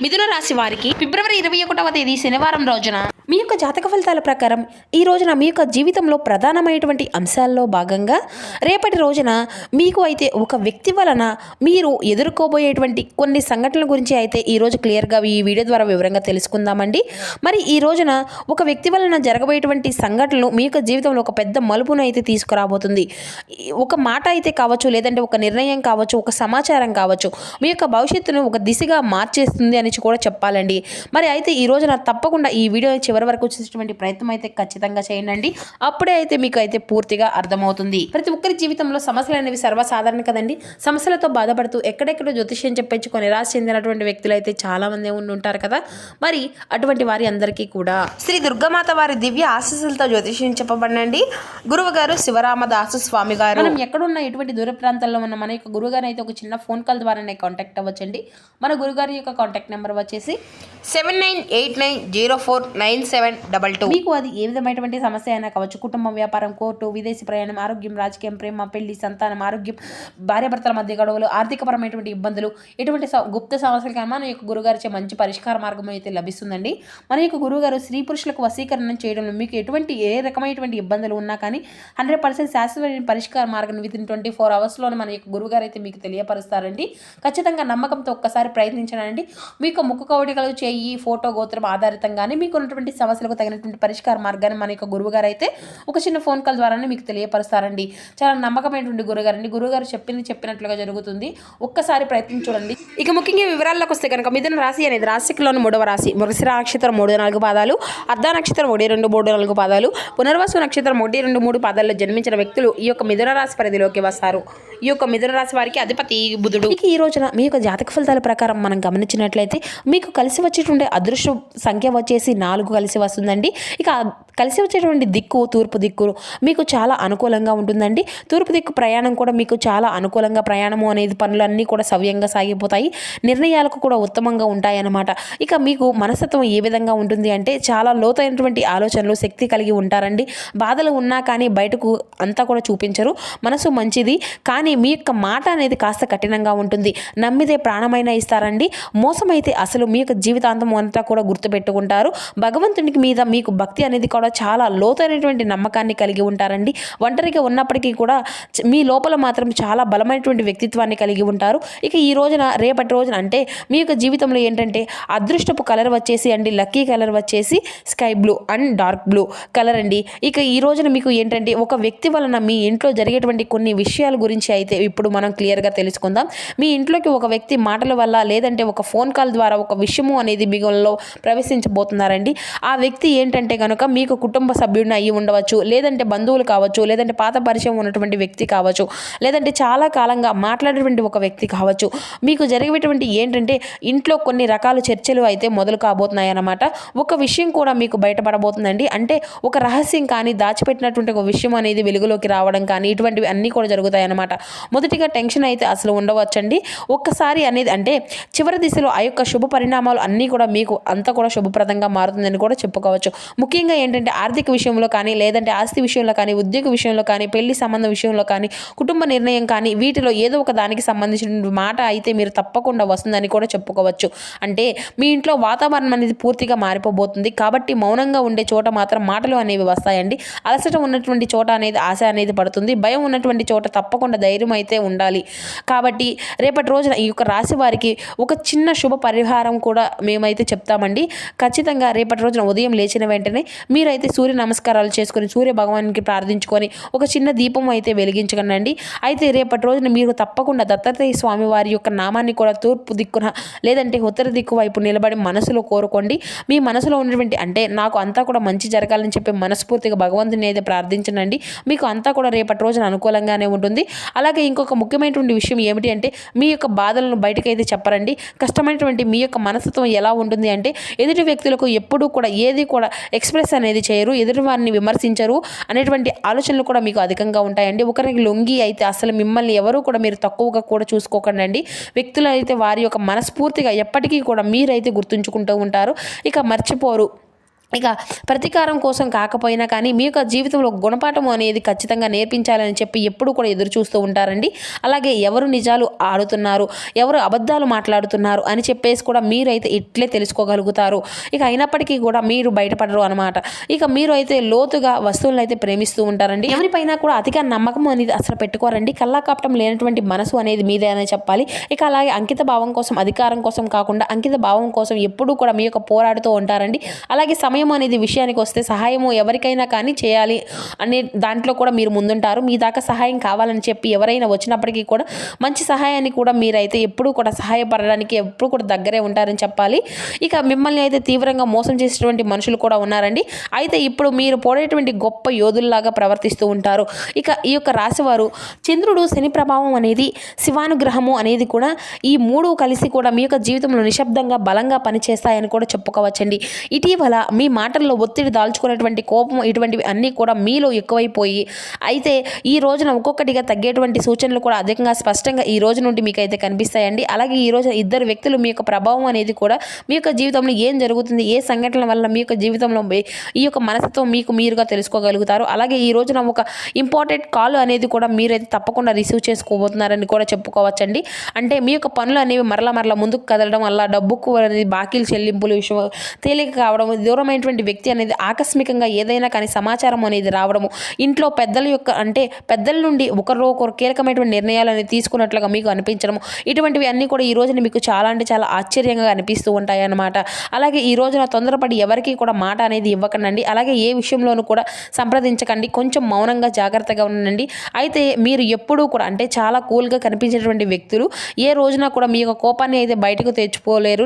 మిథున రాశి వారికి ఫిబ్రవరి 21వ తేదీ శనివారం రోజున మీ యొక్క జాతక ఫలితాల ప్రకారం ఈ రోజున మీ యొక్క జీవితంలో ప్రధానమైనటువంటి అంశాల్లో భాగంగా రేపటి రోజున మీకు అయితే ఒక వ్యక్తి వలన మీరు ఎదుర్కోబోయేటువంటి కొన్ని సంఘటనల గురించి అయితే ఈరోజు క్లియర్గా ఈ వీడియో ద్వారా వివరంగా తెలుసుకుందామండి. మరి ఈ రోజున ఒక వ్యక్తి వలన జరగబోయేటువంటి సంఘటనలు మీ యొక్క జీవితంలో ఒక పెద్ద మలుపును అయితే తీసుకురాబోతుంది. ఒక మాట అయితే కావచ్చు, లేదంటే ఒక నిర్ణయం కావచ్చు, ఒక సమాచారం కావచ్చు, మీ యొక్క భవిష్యత్తును ఒక దిశగా మార్చేస్తుంది అని కూడా చెప్పాలండి. మరి అయితే ఈ రోజున తప్పకుండా ఈ వీడియో చివరి వరకు చూసేటువంటి ప్రయత్నం అయితే ఖచ్చితంగా చేయండి. అప్పుడే అయితే మీకు అయితే పూర్తిగా అర్థమవుతుంది. ప్రతి ఒక్కరి జీవితంలో సమస్యలు అనేవి సర్వసాధారణ కదండి. సమస్యలతో బాధపడుతూ ఎక్కడెక్కడో జ్యోతిష్యం చెప్పించుకొని నిరాశ చెందినటువంటి వ్యక్తులు అయితే చాలా మంది ఉంటారు కదా. మరి అటువంటి వారి అందరికీ కూడా శ్రీ దుర్గామాత వారి దివ్య ఆశీస్సులతో జ్యోతిష్యం చెప్పబడినండి గురువు గారు శివరామదాసు స్వామి గారు. మనం ఎక్కడున్న ఎటువంటి దూర ప్రాంతాల్లో ఉన్న మన యొక్క గురువు గారు అయితే ఒక చిన్న ఫోన్ కాల్ ద్వారానే కాంటాక్ట్ అవ్వచ్చండి. మన గురుగారి యొక్క కాంటాక్ట్ నెంబర్ వచ్చేసి 7989049722. మీకు అది ఏ విధమైనటువంటి సమస్య అయినా కావచ్చు, కుటుంబం, వ్యాపారం, కోర్టు, విదేశీ ప్రయాణం, ఆరోగ్యం, రాజకీయం, ప్రేమ, పెళ్లి, సంతానం, ఆరోగ్యం, భార్యాభర్తల మధ్య గొడవలు, ఆర్థికపరమైనటువంటి ఇబ్బందులు, ఎటువంటి గుప్త సమస్యలకైనా మన యొక్క గురుగారిచే మంచి పరిష్కార మార్గం అయితే లభిస్తుందండి. మన యొక్క గురువుగారు స్త్రీ పురుషులకు వశీకరణ చేయడంలో మీకు ఎటువంటి ఏ రకమైనటువంటి ఇబ్బందులు ఉన్నా కానీ 100% శాశ్వత పరిష్కార మార్గం విత్ ఇన్ 24 అవర్స్లోనే మన యొక్క గురువుగారు అయితే మీకు తెలియపరుస్తారండి. ఖచ్చితంగా నమ్మకంతో ఒక్కసారి ప్రయత్నించనండి. మీకు ముక్కు కవటికలు, చేయి, ఫోటో, గోత్రం ఆధారితంగానే మీకు ఉన్నటువంటి సమస్యలకు తగినటువంటి పరిష్కార మార్గాన్ని మన యొక్క గురువుగారు అయితే ఒక చిన్న ఫోన్ కాల్ ద్వారానే మీకు తెలియపరుస్తారండి. చాలా నమ్మకమైనటువంటి గురుగారండి. గురువుగారు చెప్పినట్లుగా జరుగుతుంది. ఒక్కసారి ప్రయత్నం చూడండి. ఇక ముఖ్యంగా వివరాల్లోకి వస్తే కనుక మిథున రాశి అనేది రాశిలోని 3వ రాశి. మృగశిర నక్షత్రం 3-4 పాదాలు, అర్ధ నక్షత్రం 1-2-3-4 పాదాలు, పునర్వసు నక్షత్రం 1-2-3 పాదాల్లో జన్మించిన వ్యక్తులు ఈ యొక్క మిథున రాశి పరిధిలోకి వస్తారు. ఈ యొక్క మిథున రాశి వారికి అధిపతి బుధుడు. ఈ రోజున మీ యొక్క జాతక ఫలితాల ప్రకారం మనం గమనించినట్లయితే మీకు కలిసి వచ్చేటువంటి అదృష్ట సంఖ్య వచ్చేసి 4 కలిసి వస్తుందండి. ఇక కలిసి వచ్చేటువంటి దిక్కు తూర్పు దిక్కు మీకు చాలా అనుకూలంగా ఉంటుందండి. తూర్పు దిక్కు ప్రయాణం కూడా మీకు చాలా అనుకూలంగా, ప్రయాణము అనేది పనులన్నీ కూడా సవ్యంగా సాగిపోతాయి. నిర్ణయాలకు కూడా ఉత్తమంగా ఉంటాయి అన్నమాట. ఇక మీకు మనస్తత్వం ఏ విధంగా ఉంటుంది అంటే చాలా లోతైనటువంటి ఆలోచనలు, శక్తి కలిగి ఉంటారండి. బాధలు ఉన్నా కానీ బయటకు అంతా కూడా చూపించరు. మనసు మంచిది, కానీ మీ యొక్క మాట అనేది కాస్త కఠినంగా ఉంటుంది. నమ్మితే ప్రాణమైనా ఇస్తారండి. మోసం అయితే అసలు మీ యొక్క జీవితాంతం అంతా కూడా గుర్తుపెట్టుకుంటారు. భగవంతునికి మీద మీకు భక్తి అనేది కూడా చాలా లోతైనటువంటి నమ్మకాన్ని కలిగి ఉంటారండి. ఒంటరిగా ఉన్నప్పటికీ కూడా మీ లోపల మాత్రం చాలా బలమైనటువంటి వ్యక్తిత్వాన్ని కలిగి ఉంటారు. ఇక ఈ రోజున రేపటి రోజున అంటే మీ యొక్క జీవితంలో ఏంటంటే అదృష్టపు కలర్ వచ్చేసి అండి, లక్కీ కలర్ వచ్చేసి sky blue and dark blue colour అండి. ఇక ఈ రోజున మీకు ఏంటంటే ఒక వ్యక్తి వలన మీ ఇంట్లో జరిగేటువంటి కొన్ని విషయాల గురించి అయితే ఇప్పుడు మనం క్లియర్గా తెలుసుకుందాం. మీ ఇంట్లోకి ఒక వ్యక్తి మాటల వల్ల, లేదంటే ఒక ఫోన్ కాల్ ద్వారా ఒక విషయము అనేది మీలో ప్రవేశించబోతున్నారండి. ఆ వ్యక్తి ఏంటంటే కనుక మీకు కుటుంబ సభ్యుడిని అయ్యి ఉండవచ్చు, లేదంటే బంధువులు కావచ్చు, లేదంటే పాత పరిచయం ఉన్నటువంటి వ్యక్తి కావచ్చు, లేదంటే చాలా కాలంగా మాట్లాడేటువంటి ఒక వ్యక్తి కావచ్చు. మీకు జరిగేటువంటి ఏంటంటే ఇంట్లో కొన్ని రకాల చర్చలు అయితే మొదలు కాబోతున్నాయి అన్నమాట. ఒక విషయం కూడా మీకు బయటపడబోతుందండి. అంటే ఒక రహస్యం కానీ, దాచిపెట్టినటువంటి ఒక విషయం అనేది వెలుగులోకి రావడం కానీ, ఇటువంటివి అన్నీ కూడా జరుగుతాయి అన్నమాట. మొదటిగా టెన్షన్ అయితే అసలు ఉండవచ్చండి. ఒక్కసారి అనేది అంటే చివరి దిశలో ఆ యొక్క శుభ పరిణామాలు అన్నీ కూడా మీకు అంతా కూడా శుభప్రదంగా మారుతుందని కూడా చెప్పుకోవచ్చు. ముఖ్యంగా ఏంటంటే ఆర్థిక విషయంలో కానీ, లేదంటే ఆస్తి విషయంలో కానీ, ఉద్యోగ విషయంలో కానీ, పెళ్లి సంబంధం విషయంలో కానీ, కుటుంబ నిర్ణయం కానీ, వీటిలో ఏదో ఒక దానికి సంబంధించిన మాట అయితే మీరు తప్పకుండా వస్తుందని కూడా చెప్పుకోవచ్చు. అంటే మీ ఇంట్లో వాతావరణం అనేది పూర్తిగా మారిపోబోతుంది. కాబట్టి మౌనంగా ఉండే చోట మాత్రం మాటలు అనేవి వస్తాయండి. అలసట ఉన్నటువంటి చోట అనేది ఆశ అనేది పడుతుంది. భయం ఉన్నటువంటి చోట తప్పకుండా ధైర్యం అయితే ఉండాలి. కాబట్టి రేపటి రోజున ఈ యొక్క రాశి వారికి ఒక చిన్న శుభ పరిహారం కూడా మేమైతే చెప్తామండి. ఖచ్చితంగా రేపటి రోజున ఉదయం లేచిన వెంటనే మీరైతే సూర్య నమస్కారాలు చేసుకొని, సూర్య భగవానికి ప్రార్థించుకొని ఒక చిన్న దీపం అయితే వెలిగించకండి. అయితే రేపటి రోజున మీరు తప్పకుండా దత్తాత్రేయ స్వామి వారి యొక్క నామాన్ని కూడా తూర్పు దిక్కున, లేదంటే ఉత్తర దిక్కు వైపు నిలబడి మనసులో కోరుకోండి. మీ మనసులో ఉన్నటువంటి అంటే నాకు అంతా కూడా మంచి జరగాలని చెప్పి మనస్ఫూర్తిగా భగవంతుని అయితే ప్రార్థించండి. మీకు అంతా కూడా రేపటి రోజున అనుకూలంగానే ఉంటుంది. అలాగే ఇంకొక ముఖ్యమైనటువంటి విషయం ఏమిటి అంటే మీ యొక్క బాధలను బయటకైతే చెప్పరండి. కష్టమైనటువంటి మీ యొక్క మనస్తత్వం ఎలా ఉంటుంది అంటే ఎదుటి వ్యక్తులకు ఎప్పుడూ కూడా ఏది కూడా ఎక్స్ప్రెస్ అనేది చేయరు, ఎదుటి వారిని విమర్శించరు అనేటువంటి ఆలోచనలు కూడా మీకు అధికంగా ఉంటాయండి. ఒకరికి లొంగి అయితే అసలు మిమ్మల్ని ఎవరు కూడా మీరు తక్కువగా కూడా చూసుకోకండి. వ్యక్తులు అయితే వారి యొక్క మనస్ఫూర్తిగా ఎప్పటికీ కూడా మీరైతే గుర్తుంచుకుంటూ ఉంటారు. ఇక మర్చిపోరు. ఇక ప్రతీకారం కోసం కాకపోయినా కానీ మీ యొక్క జీవితంలో గుణపాఠం అనేది ఖచ్చితంగా నేర్పించాలని చెప్పి ఎప్పుడు కూడా ఎదురు చూస్తూ ఉంటారండి. అలాగే ఎవరు నిజాలు ఆడుతున్నారు, ఎవరు అబద్ధాలు మాట్లాడుతున్నారు అని చెప్పేసి కూడా మీరైతే ఇట్లే తెలుసుకోగలుగుతారు. ఇక అయినప్పటికీ కూడా మీరు బయటపడరు అనమాట. ఇక మీరు అయితే లోతుగా వస్తువులను అయితే ప్రేమిస్తూ ఉంటారండి. ఎవరిపైన కూడా అతిగా నమ్మకం అనేది అసలు పెట్టుకోరండి. కల్లాకాపటం లేనటువంటి మనసు అనేది మీదే అనే చెప్పాలి. ఇక అలాగే అంకిత భావం కోసం, అధికారం కోసం కాకుండా అంకిత భావం కోసం ఎప్పుడూ కూడా మీ యొక్క పోరాడుతూ ఉంటారండి. అలాగే సమయం అనేది విషయానికి వస్తే సహాయము ఎవరికైనా కానీ చేయాలి అనే దాంట్లో కూడా మీరు ముందుంటారు. మీ దాకా సహాయం కావాలని చెప్పి ఎవరైనా వచ్చినప్పటికీ కూడా మంచి సహాయాన్ని కూడా మీరైతే ఎప్పుడూ కూడా సహాయపడడానికి ఎప్పుడు కూడా దగ్గరే ఉంటారని చెప్పాలి. ఇక మిమ్మల్ని అయితే తీవ్రంగా మోసం చేసేటువంటి మనుషులు కూడా ఉన్నారండి. అయితే ఇప్పుడు మీరు పోడేటువంటి గొప్ప యోధుల్లాగా ప్రవర్తిస్తూ ఉంటారు. ఇక ఈ యొక్క రాశివారు చంద్రుడు, శని ప్రభావం అనేది, శివానుగ్రహము అనేది కూడా ఈ మూడు కలిసి కూడా మీ యొక్క జీవితంలో నిశ్శబ్దంగా బలంగా పనిచేస్తాయని కూడా చెప్పుకోవచ్చండి. ఇటీవల మీ మాటల్లో ఒత్తిడి దాల్చుకునేటువంటి కోపం ఇటువంటివి అన్నీ కూడా మీలో ఎక్కువైపోయి అయితే ఈ రోజున ఒక్కొక్కటిగా తగ్గేటువంటి సూచనలు కూడా అధికంగా స్పష్టంగా ఈ రోజు నుండి మీకు అయితే కనిపిస్తాయండి. అలాగే ఈ రోజు ఇద్దరు వ్యక్తులు మీ యొక్క ప్రభావం అనేది కూడా మీ యొక్క జీవితంలో ఏం జరుగుతుంది, ఏ సంఘటనల వల్ల మీ యొక్క జీవితంలో ఈ యొక్క మనసుతో మీకు మీరుగా తెలుసుకోగలుగుతారు. అలాగే ఈ రోజున ఒక ఇంపార్టెంట్ కాల్ అనేది కూడా మీరైతే తప్పకుండా రిసీవ్ చేసుకోబోతున్నారని కూడా చెప్పుకోవచ్చండి. అంటే మీ యొక్క పనులు అనేవి మరలా ముందుకు కదలడం వల్ల డబ్బుకు అనేది బాకీలు చెల్లింపులు విషయం తేలిక కావడం, దూరమైనటువంటి వ్యక్తి అనేది ఆకస్మికంగా ఏదైనా కానీ సమాచారం అనేది రావడము, ఇంట్లో పెద్దల యొక్క అంటే పెద్దల నుండి ఒకరు కీలకమైనటువంటి నిర్ణయాలు అనేది తీసుకున్నట్లుగా మీకు అనిపించడము, ఇటువంటివి అన్నీ కూడా ఈ రోజున మీకు చాలా అంటే చాలా ఆశ్చర్యంగా అనిపిస్తూ ఉంటాయి అన్నమాట. అలాగే ఈ రోజున తొందరపడి ఎవరికి కూడా మాట అనేది ఇవ్వకండి. అలాగే ఏ విషయంలోనూ కూడా సంప్రదించకండి. కొంచెం మౌనంగా జాగ్రత్తగా ఉండండి. అయితే మీరు ఎప్పుడూ కూడా అంటే చాలా కూల్గా కనిపించేటువంటి వ్యక్తులు ఏ రోజున కూడా మీ యొక్క కోపాన్ని అయితే బయటకు తెచ్చుకోలేరు,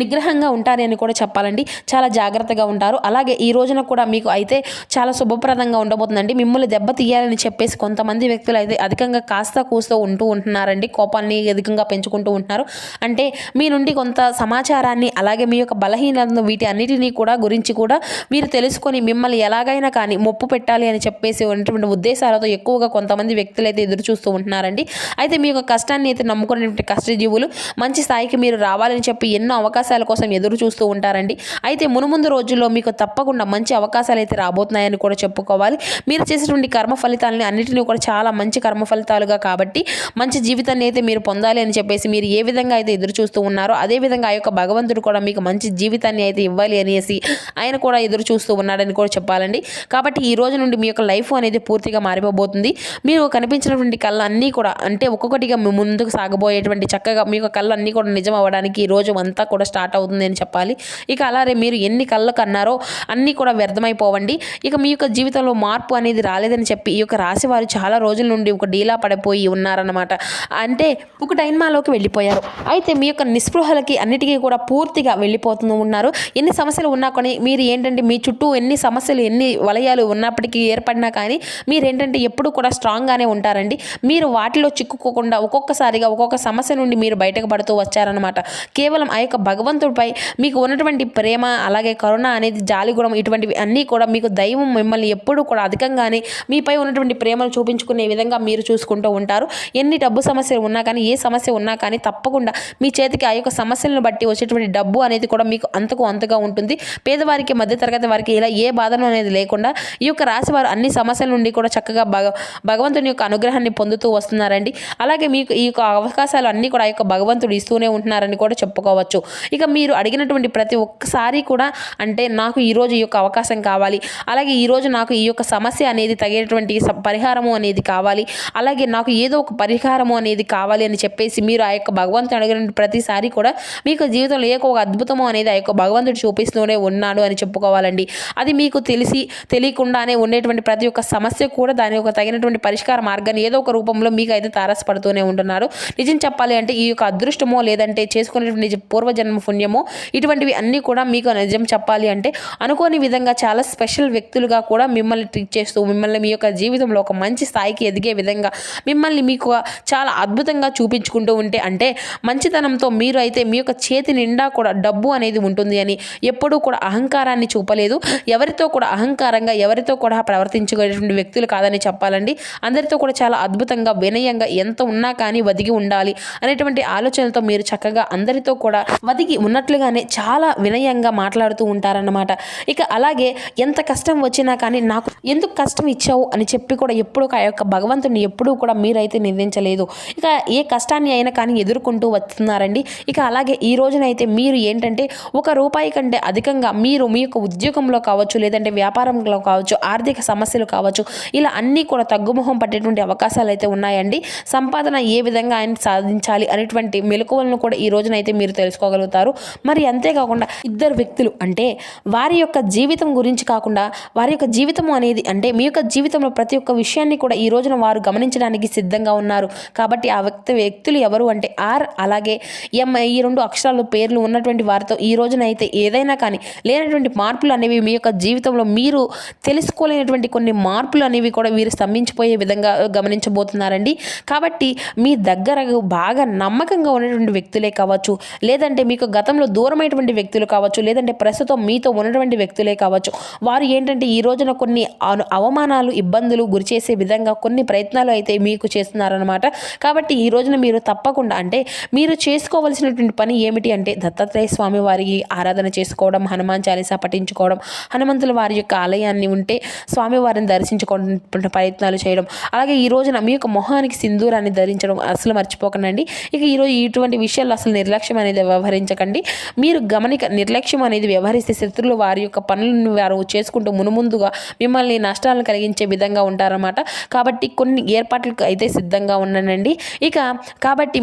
నిగ్రహంగా ఉంటారని కూడా చెప్పాలండి. చాలా జాగ్రత్తగా ఉంటారు. అలాగే ఈ రోజున కూడా మీకు అయితే చాలా శుభప్రదంగా ఉండబోతుందండి. మిమ్మల్ని దెబ్బ తీయాలని చెప్పేసి కొంతమంది వ్యక్తులు అయితే అధికంగా కాస్త కూస్తూ ఉంటున్నారండి. కోపాన్ని అధికంగా పెంచుకుంటూ ఉంటున్నారు. అంటే మీ నుండి కొంత సమాచారాన్ని అలాగే మీ యొక్క బలహీనతను వీటి అన్నిటినీ కూడా గురించి కూడా మీరు తెలుసుకొని మిమ్మల్ని ఎలాగైనా కానీ మొప్పు పెట్టాలి అని చెప్పేసి ఉన్నటువంటి ఉద్దేశాలతో ఎక్కువగా కొంతమంది వ్యక్తులు అయితే ఎదురు చూస్తూ ఉంటున్నారండి. అయితే మీ యొక్క కష్టాన్ని అయితే నమ్ముకునేటువంటి కష్టజీవులు మంచి స్థాయికి మీరు రావాలని చెప్పి ఎన్నో అవకాశాల కోసం ఎదురు చూస్తూ ఉంటారండి. అయితే మునుముందు రోజుల్లో మీకు తప్పకుండా మంచి అవకాశాలు అయితే రాబోతున్నాయని కూడా చెప్పుకోవాలి. మీరు చేసేటువంటి కర్మ ఫలితాలని అన్నిటినీ కూడా చాలా మంచి కర్మ ఫలితాలుగా కాబట్టి మంచి జీవితాన్ని అయితే మీరు పొందాలి అని చెప్పేసి మీరు ఏ విధంగా అయితే ఎదురు చూస్తూ ఉన్నారో అదేవిధంగా ఆ యొక్క భగవంతుడు కూడా మీకు మంచి జీవితాన్ని అయితే ఇవ్వాలి అనేసి ఆయన కూడా ఎదురు చూస్తూ ఉన్నాడని కూడా చెప్పాలండి. కాబట్టి ఈ రోజు నుండి మీ యొక్క లైఫ్ అనేది పూర్తిగా మారిపోబోతుంది. మీరు కనిపించినటువంటి కళ్ళు అన్నీ కూడా అంటే ఒక్కొక్కటిగా ముందుకు సాగబోయేటువంటి చక్కగా మీ యొక్క కళ్ళు అన్నీ కూడా నిజం అవ్వడానికి ఈ రోజు అంతా కూడా స్టార్ట్ అవుతుంది అని చెప్పాలి. ఇక అలాగే మీరు ఎన్ని కళ్ళు కన్నారో అన్నీ కూడా వ్యర్థమైపోవండి. ఇక మీ యొక్క జీవితంలో మార్పు అనేది రాలేదని చెప్పి ఈ యొక్క రాశి వారు చాలా రోజుల నుండి ఒక డీలా పడిపోయి ఉన్నారన్నమాట. అంటే ఒక డైన్మాలోకి వెళ్ళిపోయారు. అయితే మీ యొక్క నిస్పృహలకి అన్నిటికీ కూడా పూర్తిగా వెళ్ళిపోతూ ఉన్నారు. ఎన్ని సమస్యలు ఉన్నా కానీ మీరు ఏంటంటే మీ చుట్టూ ఎన్ని సమస్యలు ఎన్ని వలయాలు ఉన్నప్పటికీ ఏర్పడినా కానీ మీరేంటంటే ఎప్పుడు కూడా స్ట్రాంగ్గానే ఉంటారండి. మీరు వాటిలో చిక్కుకోకుండా ఒక్కొక్కసారిగా ఒక్కొక్క సమస్య నుండి మీరు బయటకు పడుతూ వచ్చారనమాట. కేవలం ఆ యొక్క భగవంతుడిపై మీకు ఉన్నటువంటి ప్రేమ అలాగే కరుణ అనేది జాలిగుణం ఇటువంటివి అన్నీ కూడా మీకు దైవం మిమ్మల్ని ఎప్పుడూ కూడా అధికంగానే మీపై ఉన్నటువంటి ప్రేమను చూపించుకునే విధంగా మీరు చూసుకుంటూ ఉంటారు. ఎన్ని డబ్బు సమస్యలు ఉన్నా కానీ ఏ సమస్య ఉన్నా కానీ తప్పకుండా మీ చేతికి ఆ యొక్క సమస్యలను బట్టి వచ్చేటువంటి డబ్బు అనేది కూడా మీకు అంతగా ఉంటుంది. పేదవారికి మధ్యతరగతి వారికి ఇలా ఏ బాధను అనేది లేకుండా ఈ యొక్క రాశి వారు అన్ని సమస్యల నుండి కూడా చక్కగా భగవంతుని యొక్క అనుగ్రహాన్ని పొందుతూ వస్తున్నారండి. అలాగే మీకు ఈ యొక్క అవకాశాలు అన్నీ కూడా ఆ యొక్క భగవంతుడు ఇస్తూనే ఉంటున్నారని కూడా చెప్పుకోవచ్చు. ఇక మీరు అడిగినటువంటి ప్రతి ఒక్కసారి కూడా అంటే నాకు ఈరోజు ఈ యొక్క అవకాశం కావాలి, అలాగే ఈరోజు నాకు ఈ యొక్క సమస్య అనేది తగినటువంటి పరిహారము అనేది కావాలి, అలాగే నాకు ఏదో ఒక పరిహారము అనేది కావాలి అని చెప్పేసి మీరు ఆ యొక్క భగవంతుడు అడిగిన ప్రతిసారి కూడా మీకు జీవితంలో ఏదో ఒక అద్భుతము అనేది ఆ యొక్క భగవంతుడు చూపిస్తూనే ఉన్నాడు అని చెప్పుకోవాలండి. అది మీకు తెలియకుండానే ఉండేటువంటి ప్రతి ఒక్క సమస్య కూడా దాని యొక్క తగినటువంటి పరిష్కార మార్గాన్ని ఏదో ఒక రూపంలో మీకు అయితే తారసపడుతూనే ఉంటున్నారు. నిజం చెప్పాలి అంటే ఈ యొక్క అదృష్టమో లేదంటే చేసుకునేటువంటి పూర్వజన్మ పుణ్యమో ఇటువంటివి అన్నీ కూడా మీకు నిజం చెప్పాలి అంటే అనుకోని విధంగా చాలా స్పెషల్ వ్యక్తులుగా కూడా మిమ్మల్ని ట్రీట్ చేస్తూ మిమ్మల్ని మీ యొక్క జీవితంలో ఒక మంచి స్థాయికి ఎదిగే విధంగా మిమ్మల్ని మీకు చాలా అద్భుతంగా చూపించుకుంటూ ఉంటే అంటే మంచితనంతో మీరు అయితే మీ యొక్క చేతి నిండా కూడా డబ్బు అనేది ఉంటుంది అని ఎప్పుడూ కూడా అహంకారాన్ని చూపలేదు. ఎవరితో కూడా అహంకారంగా ఎవరితో కూడా ప్రవర్తించుకునేటువంటి వ్యక్తులు కాదని చెప్పాలండి. అందరితో కూడా చాలా అద్భుతంగా వినయంగా ఎంత ఉన్నా కానీ వదిగి ఉండాలి అనేటువంటి ఆలోచనలతో మీరు చక్కగా అందరితో కూడా వదిగి ఉన్నట్లుగానే చాలా వినయంగా మాట్లాడుతూ ఉంటారని చెప్తారన్నమాట. ఇక అలాగే ఎంత కష్టం వచ్చినా కానీ నాకు ఎందుకు కష్టం ఇచ్చావు అని చెప్పి కూడా ఎప్పుడు ఆ యొక్క భగవంతుని ఎప్పుడూ కూడా మీరైతే నిందించలేదు. ఇక ఏ కష్టాన్ని అయినా కానీ ఎదుర్కొంటూ వస్తున్నారండి. ఇక అలాగే ఈ రోజునైతే మీరు ఏంటంటే ₹1 కంటే అధికంగా మీరు మీ యొక్క ఉద్యోగంలో కావచ్చు, లేదంటే వ్యాపారంలో కావచ్చు, ఆర్థిక సమస్యలు కావచ్చు, ఇలా అన్నీ కూడా తగ్గుముఖం పట్టేటువంటి అవకాశాలు అయితే ఉన్నాయండి. సంపాదన ఏ విధంగా ఆయన సాధించాలి అనేటువంటి మెలకువలను కూడా ఈ రోజునైతే మీరు తెలుసుకోగలుగుతారు. మరి అంతేకాకుండా ఇద్దరు వ్యక్తులు అంటే వారి యొక్క జీవితం గురించి కాకుండా వారి యొక్క జీవితం అనేది అంటే మీ యొక్క జీవితంలో ప్రతి ఒక్క విషయాన్ని కూడా ఈ రోజున వారు గమనించడానికి సిద్ధంగా ఉన్నారు. కాబట్టి ఆ వ్యక్తులు ఎవరు అంటే ఆర్ అలాగే ఎం, ఈ 2 అక్షరాలు పేర్లు ఉన్నటువంటి వారితో ఈ రోజునైతే ఏదైనా కానీ లేనటువంటి మార్పులు అనేవి మీ యొక్క జీవితంలో మీరు తెలుసుకోలేనటువంటి కొన్ని మార్పులు అనేవి కూడా వీరు స్తంభించిపోయే విధంగా గమనించబోతున్నారండి. కాబట్టి మీ దగ్గర బాగా నమ్మకంగా ఉన్నటువంటి వ్యక్తులే కావచ్చు, లేదంటే మీకు గతంలో దూరమైనటువంటి వ్యక్తులు కావచ్చు, లేదంటే ప్రస్తుతం మీతో ఉన్నటువంటి వ్యక్తులే కావచ్చు, వారు ఏంటంటే ఈ రోజున కొన్ని అవమానాలు ఇబ్బందులు గురిచేసే విధంగా కొన్ని ప్రయత్నాలు అయితే మీకు చేస్తున్నారనమాట. కాబట్టి ఈ రోజున మీరు తప్పకుండా అంటే మీరు చేసుకోవలసినటువంటి పని ఏమిటి అంటే దత్తాత్రేయ స్వామి వారికి ఆరాధన చేసుకోవడం, హనుమాన్ చాలీసా పఠించుకోవడం, హనుమంతుల వారి యొక్క ఆలయాన్ని ఉంటే స్వామివారిని దర్శించుకోవడం ప్రయత్నాలు చేయడం, అలాగే ఈ రోజున మీ యొక్క మొహానికి సింధూరాన్ని ధరించడం అసలు మర్చిపోకండి. ఇక ఈరోజు ఇటువంటి విషయాల్లో అసలు నిర్లక్ష్యం అనేది వ్యవహరించకండి. మీరు నిర్లక్ష్యం అనేది వ్యవహరిస్తే శత్రువులు వారి యొక్క పనులను వారు చేసుకుంటూ మునుముందుగా మిమ్మల్ని నష్టాలను కలిగించే విధంగా ఉంటారన్నమాట. కాబట్టి కొన్ని ఏర్పాట్లకు అయితే సిద్ధంగా ఉండండి. ఇక కాబట్టి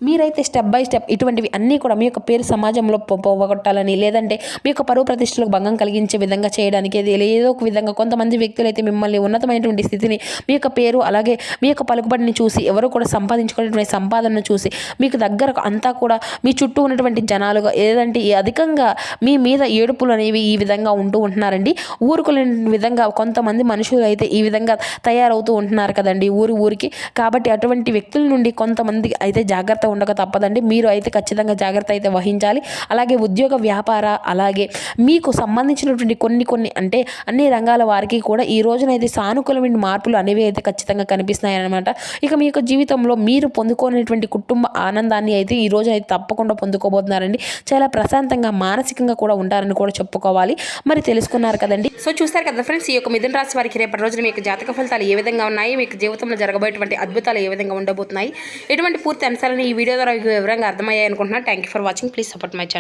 మీరైతే స్టెప్ బై స్టెప్ ఇటువంటివి అన్నీ కూడా మీ యొక్క పేరు సమాజంలో పోగొట్టాలని, లేదంటే మీ యొక్క పరువు ప్రతిష్టలకు భంగం కలిగించే విధంగా చేయడానికి ఏదో ఒక విధంగా కొంతమంది వ్యక్తులు అయితే మిమ్మల్ని ఉన్నతమైనటువంటి స్థితిని మీ యొక్క పేరు అలాగే మీ యొక్క పలుకుబడిని చూసి ఎవరు కూడా సంపాదించుకునేటువంటి సంపాదనను చూసి మీకు దగ్గర అంతా కూడా మీ చుట్టూ ఉన్నటువంటి జనాలుగా ఏదంటే అధికంగా మీ మీద ఏడుపులు అనేవి ఈ విధంగా ఉంటున్నారండి. ఊరుకోలేని విధంగా కొంతమంది మనుషులు అయితే ఈ విధంగా తయారవుతూ ఉంటున్నారు కదండి ఊరికి. కాబట్టి అటువంటి వ్యక్తుల నుండి కొంతమంది అయితే జాగ్రత్త ఉండక తప్పదండి. మీరు అయితే ఖచ్చితంగా జాగ్రత్త అయితే వహించాలి. అలాగే ఉద్యోగ వ్యాపార అలాగే మీకు సంబంధించినటువంటి కొన్ని అంటే అన్ని రంగాల వారికి కూడా ఈ రోజునైతే సానుకూలమైన మార్పులు అనేవి అయితే ఖచ్చితంగా కనిపిస్తున్నాయి అన్నమాట. ఇక మీ యొక్క జీవితంలో మీరు పొందుకోనేటువంటి కుటుంబ ఆనందాన్ని అయితే ఈ రోజు అయితే తప్పకుండా పొందుకోబోతున్నారండి. చాలా ప్రశాంతంగా మానసికంగా కూడా ఉంటారని కూడా చెప్పుకోవాలి. మరి తెలుసుకున్నారు కదండి. సో చూస్తారు కదా ఫ్రెండ్స్, ఈ యొక్క మిథున రాశి వారికి రేపటి రోజున మీకు జాతక ఫలితాలు ఏ విధంగా ఉన్నాయి, మీకు జీవితంలో జరగబోయేటువంటి అద్భుతాలు ఏ విధంగా ఉండబోతున్నాయి, ఎటువంటి పూర్తి అంశాలను ఈ వీడియో ద్వారా వివరంగా అర్థమయ్యాయి అనుకుంటున్నాను. Thank you for watching. Please support my channel.